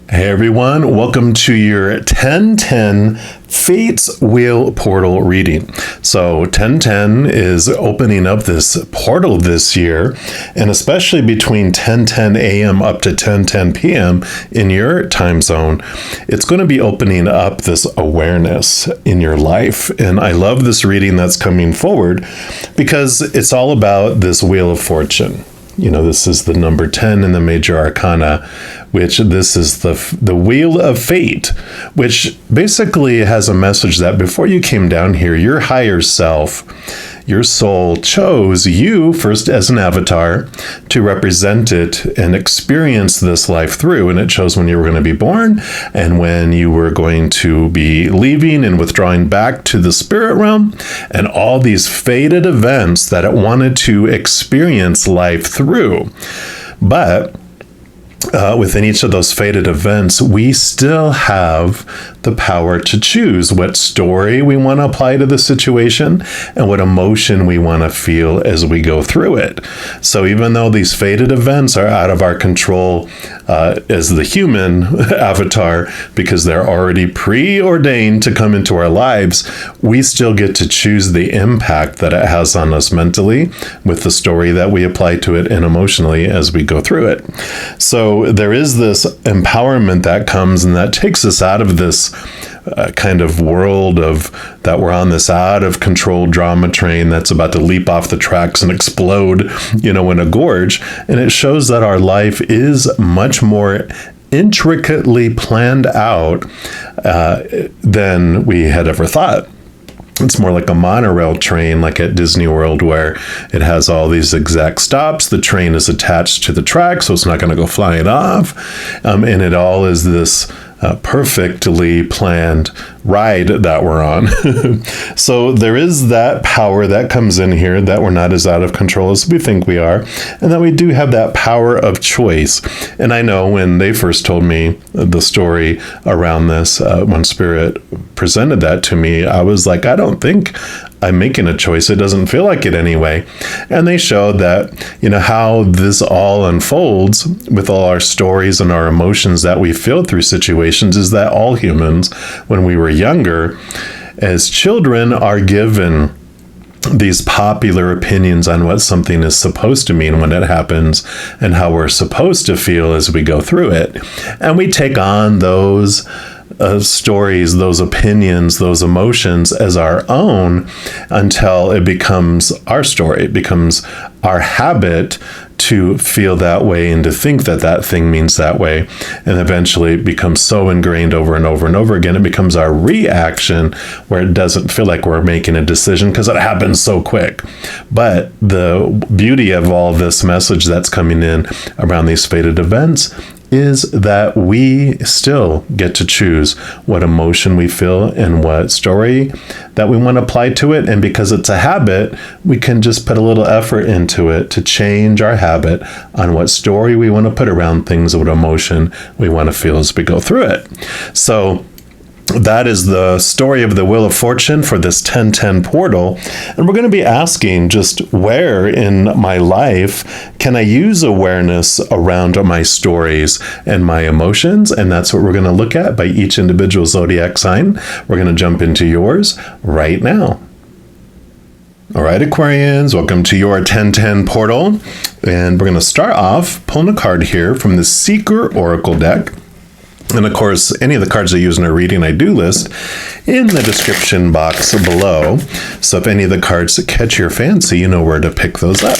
Hey everyone, welcome to your 1010 Fates Wheel Portal reading. So 1010 is opening up this portal this year, and especially between 10:10 a.m. up to 10:10 p.m. in your time zone, it's going to be opening up this awareness in your life. And I love this reading that's coming forward because it's all about this Wheel of Fortune. You know, this is the number 10 in the major arcana, which this is the Wheel of Fate, which basically has a message that before you came down here, your higher self, your soul chose you first as an avatar to represent it and experience this life through. And it chose when you were going to be born and when you were going to be leaving and withdrawing back to the spirit realm, and all these fated events that it wanted to experience life through. But within each of those fated events, we still have the power to choose what story we want to apply to the situation and what emotion we want to feel as we go through it. So even though these fated events are out of our control as the human avatar, because they're already preordained to come into our lives, we still get to choose the impact that it has on us mentally with the story that we apply to it and emotionally as we go through it. So there is this empowerment that comes and that takes us out of this kind of world of that we're on this out of control drama train that's about to leap off the tracks and explode, in a gorge. And it shows that our life is much more intricately planned out than we had ever thought. It's more like a monorail train, like at Disney World, where it has all these exact stops. The train is attached to the track, so it's not going to go flying off. And it all is this perfectly planned ride that we're on. So there is that power that comes in here, that we're not as out of control as we think we are, and that we do have that power of choice. And I know when they first told me the story around this, when Spirit presented that to me, I was like, I don't think I'm making a choice. It doesn't feel like it anyway. And they showed that, how this all unfolds with all our stories and our emotions that we feel through situations is that all humans, when we were younger, as children, are given these popular opinions on what something is supposed to mean when it happens and how we're supposed to feel as we go through it. And we take on those stories, those opinions, those emotions as our own until it becomes our story. It becomes our habit to feel that way and to think that that thing means that way. And eventually it becomes so ingrained over and over and over again, it becomes our reaction where it doesn't feel like we're making a decision because it happens so quick. But the beauty of all this message that's coming in around these fated events is that we still get to choose what emotion we feel and what story that we want to apply to it. And because it's a habit, we can just put a little effort into it to change our habit on what story we want to put around things, what emotion we want to feel as we go through it. So that is the story of the Wheel of Fortune for this 1010 portal. And we're going to be asking just where in my life can I use awareness around my stories and my emotions? And that's what we're going to look at by each individual zodiac sign. We're going to jump into yours right now. All right, Aquarians, welcome to your 1010 portal. And we're going to start off pulling a card here from the Seeker Oracle deck. And of course, any of the cards I use in a reading, I do list in the description box below. So if any of the cards catch your fancy, you know where to pick those up.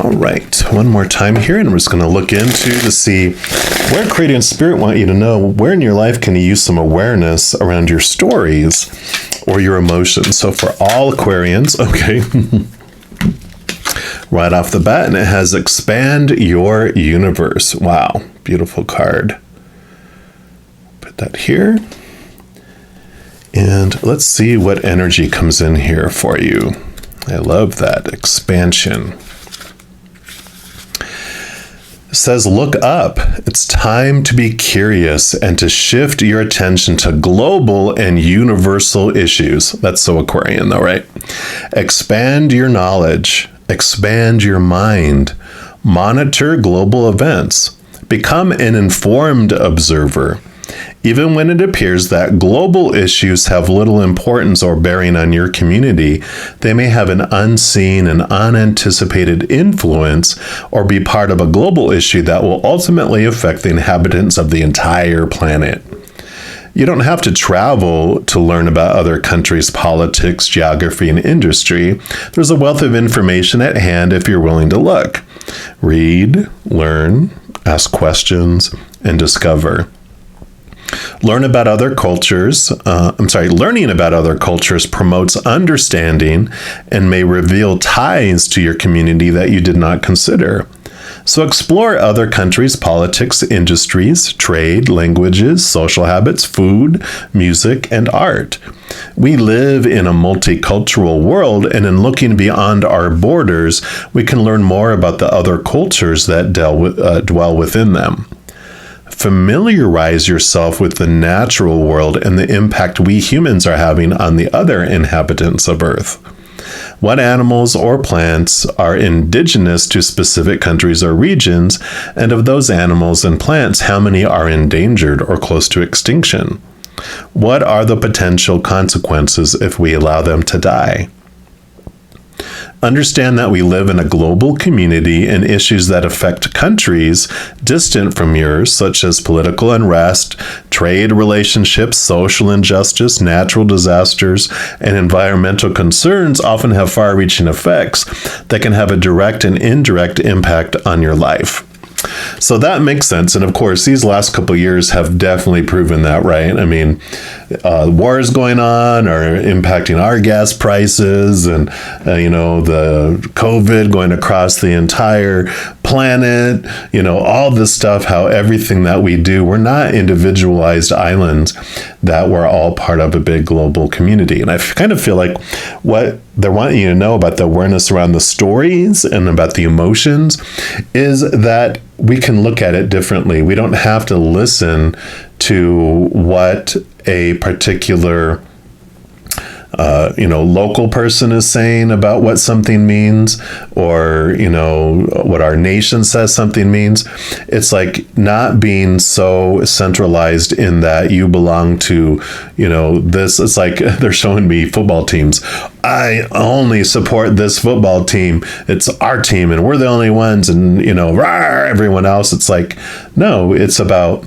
All right, one more time here, and we're just going to look into to see where Creator and Spirit want you to know where in your life can you use some awareness around your stories or your emotions. So for all Aquarians, okay. Right off the bat, and it has Expand Your Universe. Wow, beautiful card. Put that here. And let's see what energy comes in here for you. I love that expansion. It says, look up. It's time to be curious and to shift your attention to global and universal issues. That's so Aquarian though, right? Expand your knowledge. Expand your mind. Monitor global events. Become an informed observer. Even when it appears that global issues have little importance or bearing on your community, they may have an unseen and unanticipated influence or be part of a global issue that will ultimately affect the inhabitants of the entire planet. You don't have to travel to learn about other countries' politics, geography, and industry. There's a wealth of information at hand if you're willing to look. Read, learn, ask questions, and discover. Learning about other cultures promotes understanding and may reveal ties to your community that you did not consider. So explore other countries' politics, industries, trade, languages, social habits, food, music, and art. We live in a multicultural world, and in looking beyond our borders, we can learn more about the other cultures that dwell within them. Familiarize yourself with the natural world and the impact we humans are having on the other inhabitants of Earth. What animals or plants are indigenous to specific countries or regions, and of those animals and plants, how many are endangered or close to extinction? What are the potential consequences if we allow them to die? Understand that we live in a global community, and issues that affect countries distant from yours, such as political unrest, trade relationships, social injustice, natural disasters, and environmental concerns, often have far-reaching effects that can have a direct and indirect impact on your life. So that makes sense. And of course, these last couple of years have definitely proven that, right? I mean, wars going on are impacting our gas prices, and, the COVID going across the entire planet, all this stuff, how everything that we do, we're not individualized islands, that we're all part of a big global community. And I kind of feel like what they're wanting you to know about the awareness around the stories and about the emotions is that we can look at it differently. We don't have to listen to what a particular local person is saying about what something means, or, what our nation says something means. It's like not being so centralized in that you belong to, this. It's like they're showing me football teams. I only support this football team. It's our team and we're the only ones, and, everyone else. It's like, no, it's about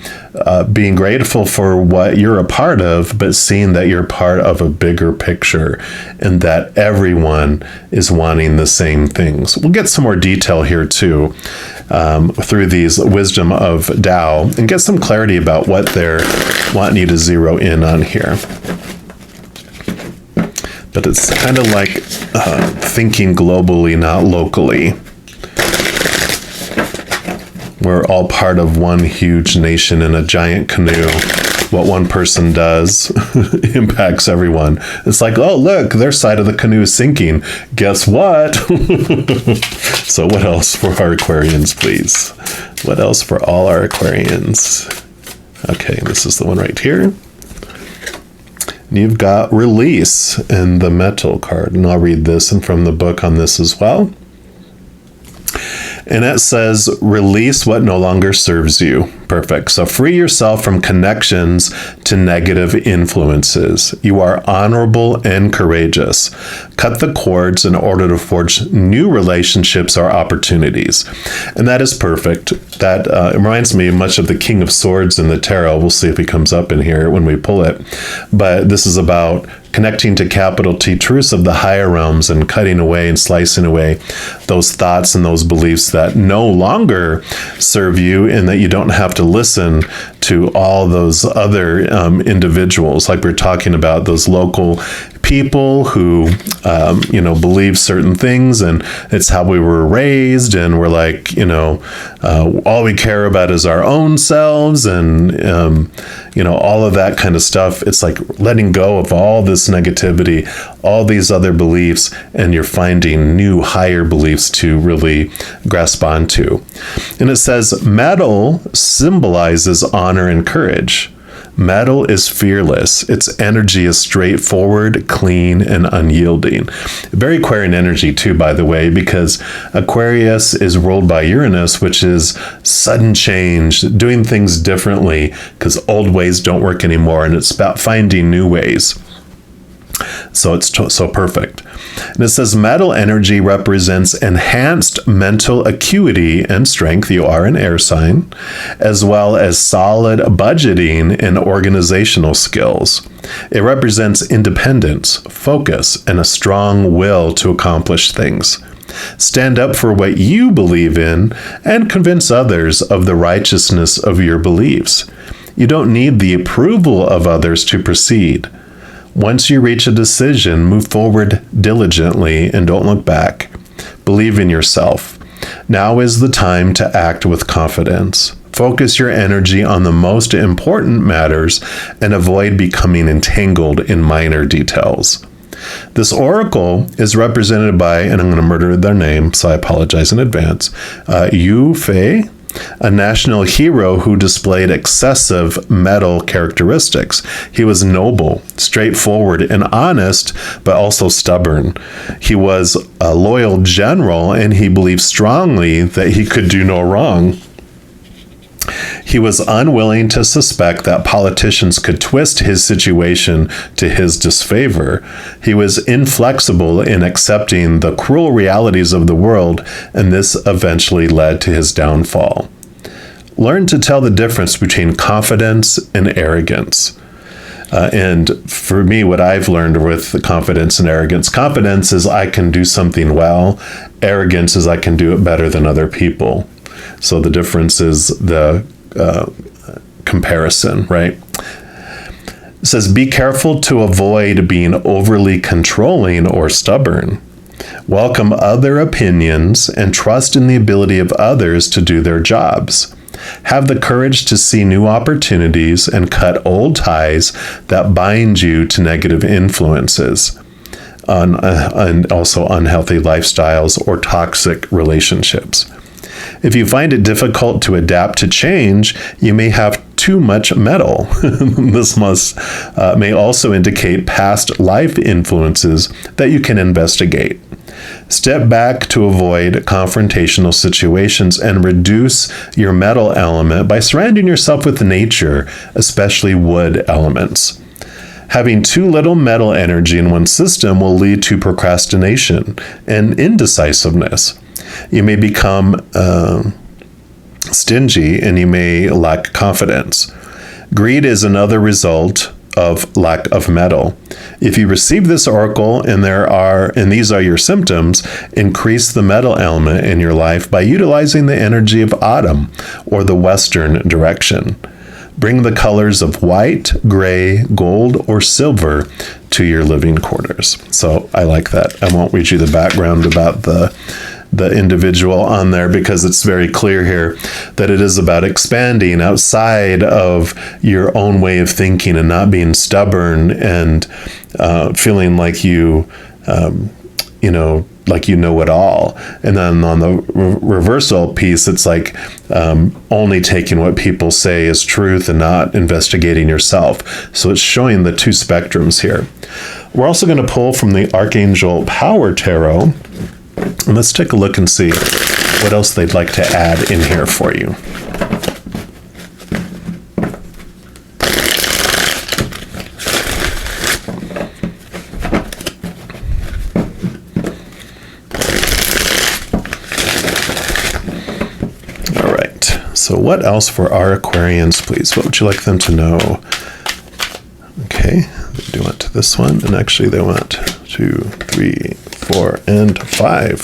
being grateful for what you're a part of, but seeing that you're part of a bigger picture and that everyone is wanting the same things. We'll get some more detail here too through these Wisdom of Tao, and get some clarity about what they're wanting you to zero in on here. But it's kind of like thinking globally, not locally. We're all part of one huge nation in a giant canoe. What one person does impacts everyone. It's like, oh, look, their side of the canoe is sinking. Guess what? So what else for our Aquarians, please? What else for all our Aquarians? Okay, this is the one right here. You've got release in the metal card, and I'll read this and from the book on this as well. And it says, release what no longer serves you. Perfect. So free yourself from connections to negative influences. You are honorable and courageous. Cut the cords in order to forge new relationships or opportunities. And that is perfect. That it reminds me much of the King of Swords in the tarot. We'll see if he comes up in here when we pull it. But this is about connecting to capital T truths of the higher realms and cutting away and slicing away those thoughts and those beliefs that no longer serve you, and that you don't have to listen to all those other individuals, like we're talking about, those local people who believe certain things, and it's how we were raised, and we're like, all we care about is our own selves, and all of that kind of stuff. It's like letting go of all this negativity, all these other beliefs, and you're finding new higher beliefs to really grasp onto. And it says metal symbolizes honor and courage. Metal is fearless. Its energy is straightforward, clean, and unyielding. Very Aquarian energy too, by the way, because Aquarius is ruled by Uranus, which is sudden change, doing things differently because old ways don't work anymore, and it's about finding new ways. So it's so perfect. And it says metal energy represents enhanced mental acuity and strength. You are an air sign, as well as solid budgeting and organizational skills. It represents independence, focus, and a strong will to accomplish things. Stand up for what you believe in and convince others of the righteousness of your beliefs. You don't need the approval of others to proceed. Once you reach a decision, move forward diligently and don't look back. Believe in yourself. Now is the time to act with confidence. Focus your energy on the most important matters and avoid becoming entangled in minor details. This oracle is represented by, and I'm going to murder their name, so I apologize in advance, Yu Fei, a national hero who displayed excessive metal characteristics. He was noble, straightforward, and honest, but also stubborn. He was a loyal general, and he believed strongly that he could do no wrong. He was unwilling to suspect that politicians could twist his situation to his disfavor. He was inflexible in accepting the cruel realities of the world, and this eventually led to his downfall. Learn to tell the difference between confidence and arrogance. And for me, what I've learned with confidence and arrogance, confidence is I can do something well. Arrogance is I can do it better than other people. So the difference is the comparison, right? It says, be careful to avoid being overly controlling or stubborn. Welcome other opinions and trust in the ability of others to do their jobs. Have the courage to see new opportunities and cut old ties that bind you to negative influences and also unhealthy lifestyles or toxic relationships. If you find it difficult to adapt to change, you may have too much metal. This may also indicate past life influences that you can investigate. Step back to avoid confrontational situations and reduce your metal element by surrounding yourself with nature, especially wood elements. Having too little metal energy in one system will lead to procrastination and indecisiveness. You may become stingy and you may lack confidence. Greed is another result of lack of metal. If you receive this oracle and these are your symptoms, increase the metal element in your life by utilizing the energy of autumn or the western direction. Bring the colors of white, gray, gold, or silver to your living quarters. So I like that. I won't read you the background about the individual on there because it's very clear here that it is about expanding outside of your own way of thinking and not being stubborn and feeling like like you know it all. And then on the reversal piece, it's like only taking what people say as truth and not investigating yourself. So it's showing the two spectrums here. We're also going to pull from the Archangel Tarot. And let's take a look and see what else they'd like to add in here for you. All right. So what else for our Aquarians, please? What would you like them to know? Okay. They do want to this one. And actually they want 2, 3, 4, and 5.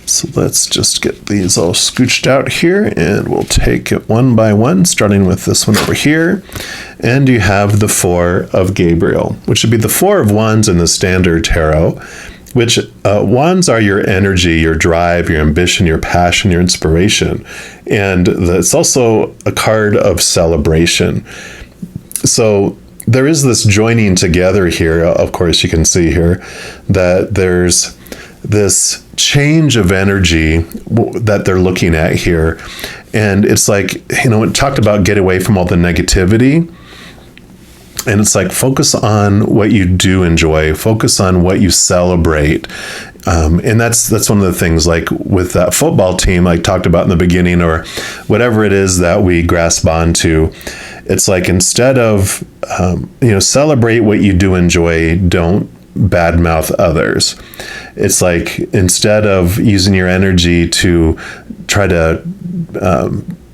So let's just get these all scooched out here and we'll take it one by one, starting with this one over here. And you have the 4 of Gabriel, which would be the 4 of Wands in the Standard Tarot, which Wands are your energy, your drive, your ambition, your passion, your inspiration. And it's also a card of celebration. So there is this joining together here. Of course, you can see here that there's this change of energy that they're looking at here. And it's like, it talked about get away from all the negativity. And it's like, focus on what you do enjoy, focus on what you celebrate. And that's one of the things, like with that football team I talked about in the beginning, or whatever it is that we grasp onto. It's like, instead of, celebrate what you do enjoy, don't badmouth others. It's like, instead of using your energy to try to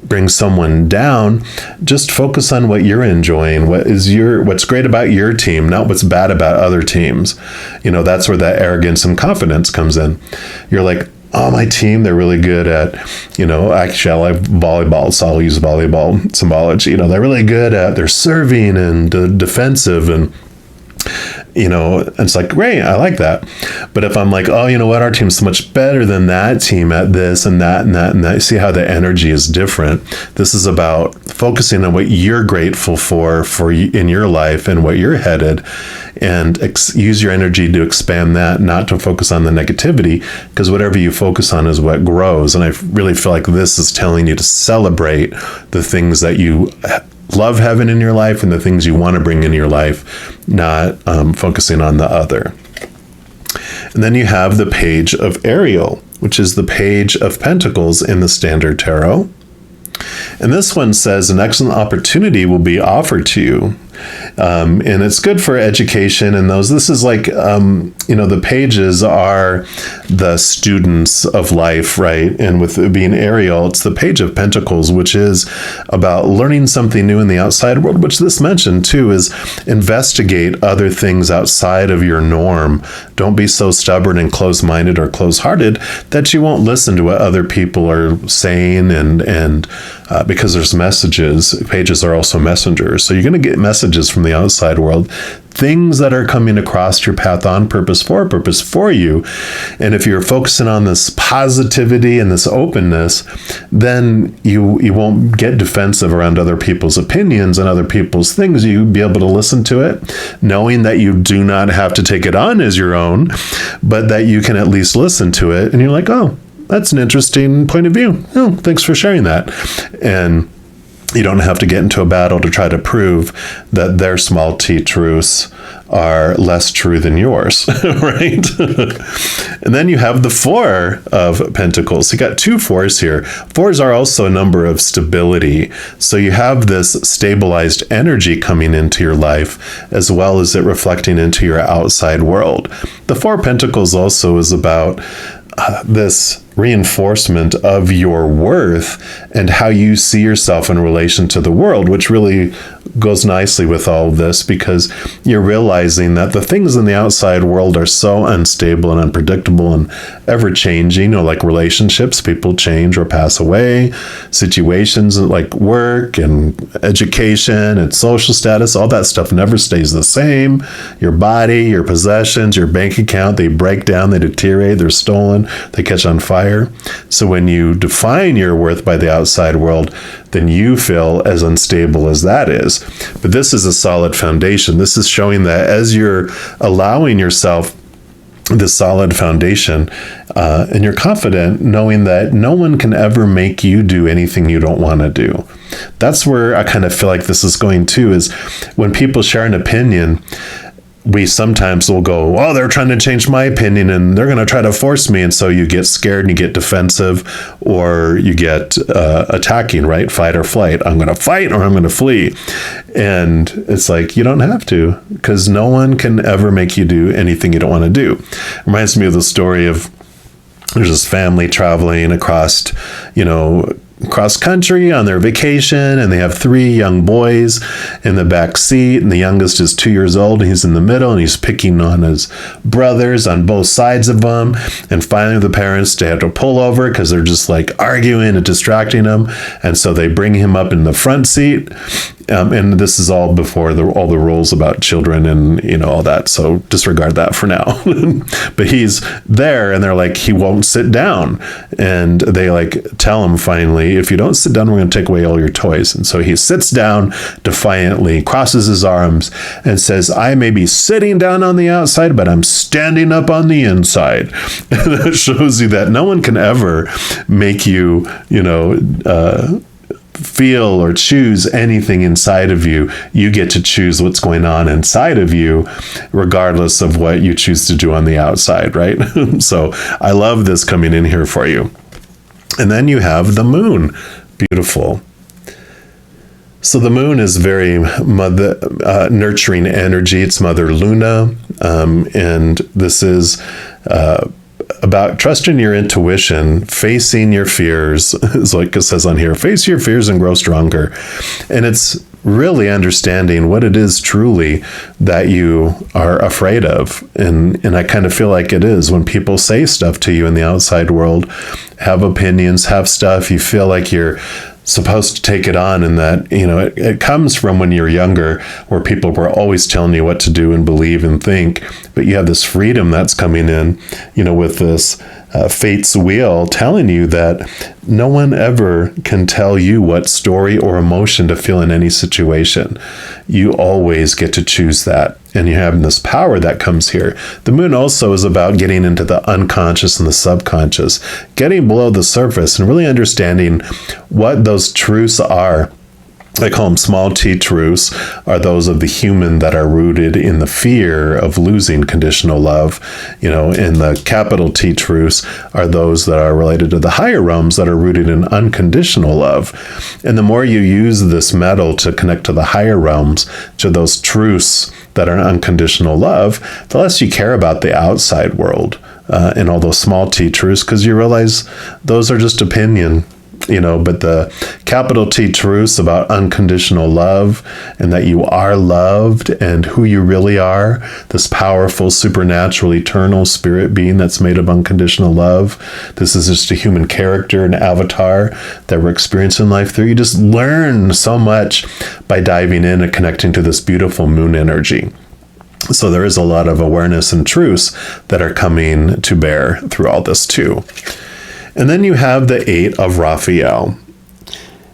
bring someone down, just focus on what you're enjoying, what's great about your team, not what's bad about other teams. That's where that arrogance and confidence comes in. You're like, oh, my team, they're really good at, actually I like volleyball, so I'll use volleyball symbology. They're really good at their serving and defensive, and it's like, great, I like that. But if I'm like, oh, you know what, our team's so much better than that team at this and that and that and that, see how the energy is different. This is about focusing on what you're grateful for in your life and what you're headed, and use your energy to expand that, not to focus on the negativity, because whatever you focus on is what grows. And I really feel like this is telling you to celebrate the things that you love having in your life and the things you want to bring in your life, not focusing on the other. And then you have the page of Ariel, which is the page of Pentacles in the Standard Tarot. And this one says, an excellent opportunity will be offered to you. And it's good for education and those. This is like, the pages are the students of life, right? And with it being Ariel, it's the page of Pentacles, which is about learning something new in the outside world, which this mentioned too, is investigate other things outside of your norm. Don't be so stubborn and closed-minded or closed-hearted that you won't listen to what other people are saying, and because there's messages. Pages are also messengers. So you're going to get messages from the outside world, things that are coming across your path on purpose for you. And if you're focusing on this positivity and this openness, then you won't get defensive around other people's opinions and other people's things. You'll be able to listen to it, knowing that you do not have to take it on as your own, but that you can at least listen to it. And you're like, oh, that's an interesting point of view. Oh, thanks for sharing that. And you don't have to get into a battle to try to prove that their small t truths are less true than yours, right? And then you have the Four of Pentacles. You got two fours here. Fours are also a number of stability. So you have this stabilized energy coming into your life, as well as it reflecting into your outside world. The Four of Pentacles also is about this reinforcement of your worth and how you see yourself in relation to the world, which really goes nicely with all of this, because you're realizing that the things in the outside world are so unstable and unpredictable and ever-changing. Like relationships, people change or pass away, situations like work and education and social status, all that stuff never stays the same. Your body, your possessions, your bank account, they break down, they deteriorate, they're stolen, they catch on fire. So when you define your worth by the outside world, then you feel as unstable as that is. But this is a solid foundation. This is showing that as you're allowing yourself this solid foundation, and you're confident knowing that no one can ever make you do anything you don't want to do. That's where I kind of feel like this is going to, is when people share an opinion, we sometimes will go, oh, they're trying to change my opinion and they're going to try to force me. And so you get scared and you get defensive, or you get attacking, right? Fight or flight. I'm going to fight or I'm going to flee. And it's like, you don't have to, because no one can ever make you do anything you don't want to do. It reminds me of the story of, there's this family traveling across country on their vacation, and they have 3 young boys in the back seat, and the youngest is 2 years old, and he's in the middle, and he's picking on his brothers on both sides of them. And finally the parents, they have to pull over because they're just like arguing and distracting him, and so they bring him up in the front seat, And this is all before all the rules about children and, you know, all that. So disregard that for now. But he's there and they're like, he won't sit down. And they like tell him finally, if you don't sit down, we're going to take away all your toys. And so he sits down defiantly, crosses his arms and says, I may be sitting down on the outside, but I'm standing up on the inside. And that shows you that no one can ever make you, you know, feel or choose anything inside of you. You get to choose what's going on inside of you, regardless of what you choose to do on the outside, right? So I love this coming in here for you. And then you have the moon. Beautiful. So the moon is very nurturing energy. It's Mother Luna. And this is about trusting your intuition, facing your fears, is like it says on here, face your fears and grow stronger. And it's really understanding what it is truly that you are afraid of. And I kind of feel like it is when people say stuff to you in the outside world, have opinions, have stuff, you feel like you're supposed to take it on, and that, you know, it comes from when you're younger, where people were always telling you what to do and believe and think, but you have this freedom that's coming in, you know, with this fate's wheel telling you that no one ever can tell you what story or emotion to feel in any situation. You always get to choose that. And you have this power that comes here. The moon also is about getting into the unconscious and the subconscious, getting below the surface and really understanding what those truths are. I call them small t truths, are those of the human that are rooted in the fear of losing conditional love. You know, and the capital T truths are those that are related to the higher realms that are rooted in unconditional love. And the more you use this metal to connect to the higher realms, to those truths that are unconditional love, the less you care about the outside world and all those small t truths, because you realize those are just opinion. You know, but the capital T truths about unconditional love and that you are loved and who you really are, this powerful, supernatural, eternal spirit being that's made of unconditional love. This is just a human character, an avatar that we're experiencing life through. You just learn so much by diving in and connecting to this beautiful moon energy. So there is a lot of awareness and truths that are coming to bear through all this too. And then you have the 8 of Raphael.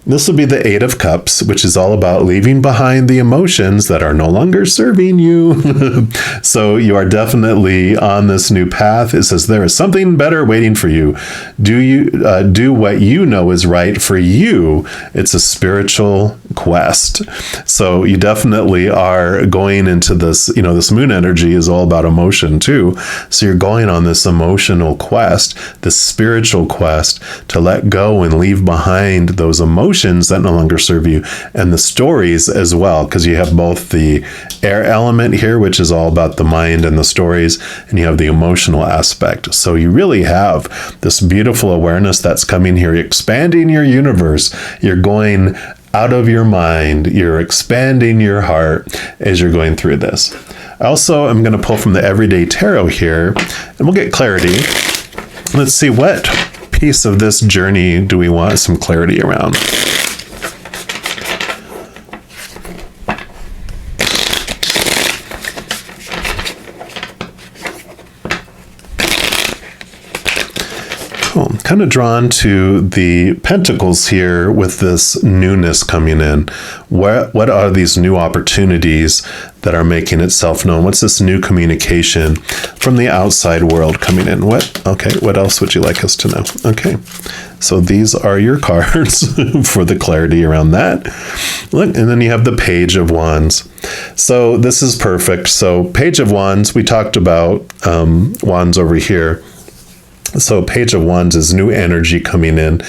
This will be the 8 of Cups, which is all about leaving behind the emotions that are no longer serving you. So you are definitely on this new path. It says there is something better waiting for you. Do what you know is right for you. It's a spiritual quest. So you definitely are going into this, you know, this moon energy is all about emotion too. So you're going on this emotional quest, this spiritual quest to let go and leave behind those emotions that no longer serve you, and the stories as well, because you have both the air element here, which is all about the mind and the stories, and you have the emotional aspect. So you really have this beautiful awareness that's coming here, expanding your universe. You're going out of your mind, you're expanding your heart as you're going through this. Also, I'm going to pull from the Everyday Tarot here, and we'll get clarity. Let's see, what piece of this journey do we want some clarity around? I'm kind of drawn to the Pentacles here with this newness coming in. What are these new opportunities that are making itself known? What's this new communication from the outside world coming in? What else would you like us to know? Okay, so these are your cards for the clarity around that. Look, and then you have the Page of Wands. So this is perfect. So Page of Wands, we talked about wands over here. So Page of Wands is new energy coming in.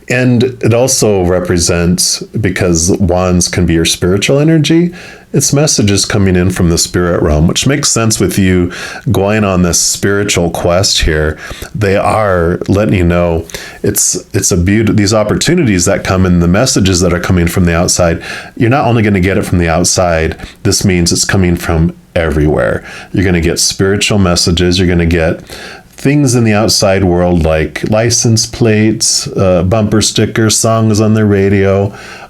And it also represents, because wands can be your spiritual energy, it's messages coming in from the spirit realm, which makes sense with you going on this spiritual quest here. They are letting you know it's a beauty, these opportunities that come in, the messages that are coming from the outside. You're not only going to get it from the outside, this means it's coming from everywhere. You're going to get spiritual messages, you're going to get things in the outside world like license plates, bumper stickers, songs on the radio,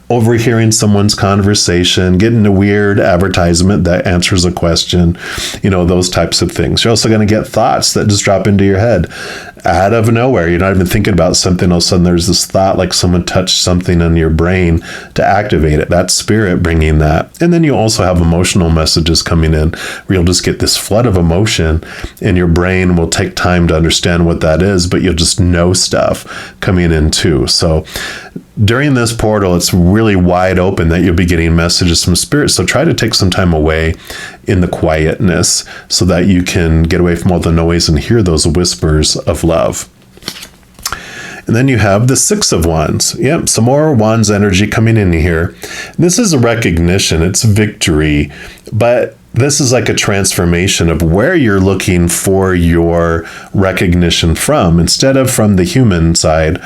overhearing someone's conversation, getting a weird advertisement that answers a question, those types of things. You're also going to get thoughts that just drop into your head out of nowhere. You're not even thinking about something. All of a sudden there's this thought, like someone touched something in your brain to activate it. That's spirit bringing that. And then you also have emotional messages coming in where you'll just get this flood of emotion, and your brain will take time to understand what that is, but you'll just know stuff coming in too. So during this portal, it's really wide open that you'll be getting messages from spirit. So try to take some time away in the quietness so that you can get away from all the noise and hear those whispers of love. And then you have the Six of Wands. Yep, some more Wands energy coming in here. This is a recognition. It's victory. But this is like a transformation of where you're looking for your recognition from, instead of from the human side,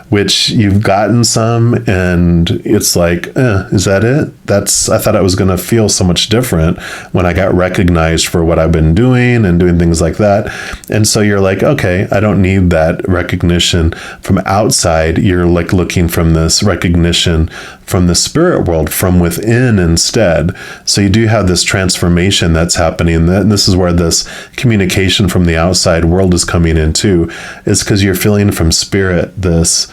which you've gotten some, and it's like, is that it? I thought I was going to feel so much different when I got recognized for what I've been doing and doing things like that. And so you're like, okay, I don't need that recognition from outside. You're like looking from this recognition from the spirit world, from within instead. So you do have this transformation that's happening. And this is where this communication from the outside world is coming in too, is because you're feeling from spirit this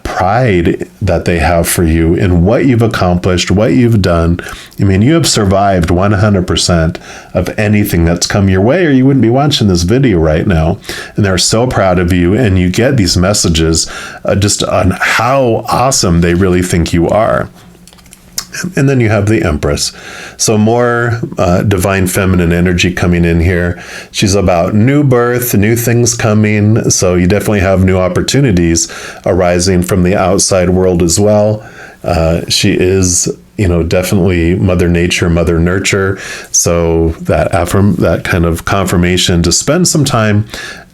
pride that they have for you in what you've accomplished, what you've done. I mean, you have survived 100% of anything that's come your way, or you wouldn't be watching this video right now. And they're so proud of you, and you get these messages just on how awesome they really think you are. And then you have the Empress. So more divine feminine energy coming in here. She's about new birth, new things coming. So you definitely have new opportunities arising from the outside world as well. She is, definitely Mother Nature, Mother Nurture. So that kind of confirmation to spend some time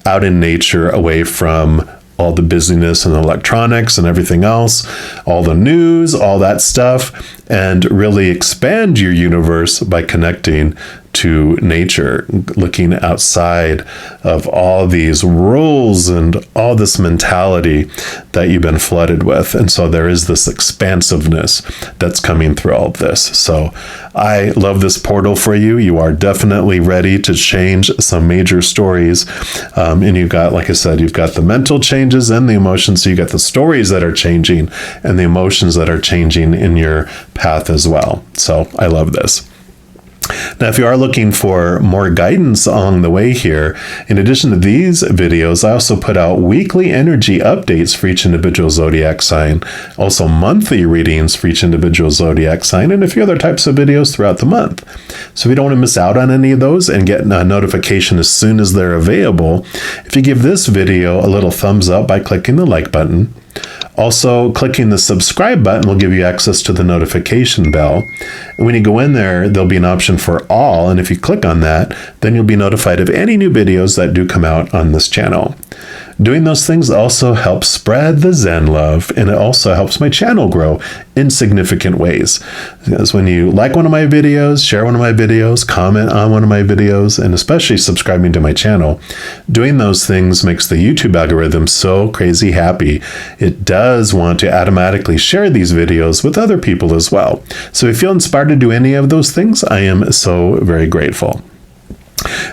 out in nature, away from all the busyness and electronics and everything else, all the news, all that stuff, and really expand your universe by connecting to nature, looking outside of all these rules and all this mentality that you've been flooded with. And so there is this expansiveness that's coming through all of this. So I love this portal for you. You are definitely ready to change some major stories. And you've got, like I said, you've got the mental changes and the emotions. So you got the stories that are changing and the emotions that are changing in your path as well. So I love this. Now, if you are looking for more guidance along the way here, in addition to these videos, I also put out weekly energy updates for each individual zodiac sign, also monthly readings for each individual zodiac sign, and a few other types of videos throughout the month. So if you don't want to miss out on any of those and get a notification as soon as they're available, if you give this video a little thumbs up by clicking the like button. Also, clicking the subscribe button will give you access to the notification bell. And when you go in there, there'll be an option for all. And if you click on that, then you'll be notified of any new videos that do come out on this channel. Doing those things also helps spread the Zen love, and it also helps my channel grow in significant ways. Because when you like one of my videos, share one of my videos, comment on one of my videos, and especially subscribing to my channel, doing those things makes the YouTube algorithm so crazy happy. It does want to automatically share these videos with other people as well. So if you feel inspired to do any of those things, I am so very grateful.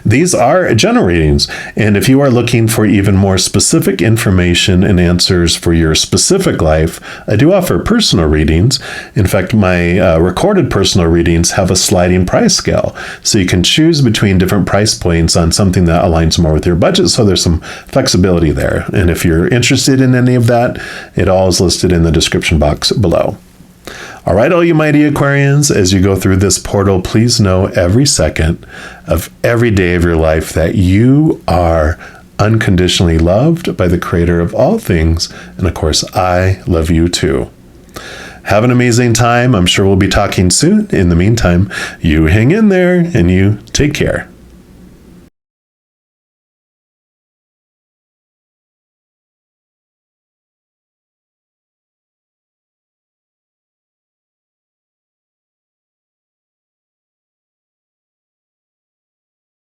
These are general readings, and if you are looking for even more specific information and answers for your specific life, I do offer personal readings. In fact, my recorded personal readings have a sliding price scale, so you can choose between different price points on something that aligns more with your budget, so there's some flexibility there. And if you're interested in any of that, it all is listed in the description box below. All right, all you mighty Aquarians, as you go through this portal, please know every second of every day of your life that you are unconditionally loved by the Creator of all things. And of course, I love you too. Have an amazing time. I'm sure we'll be talking soon. In the meantime, you hang in there and you take care.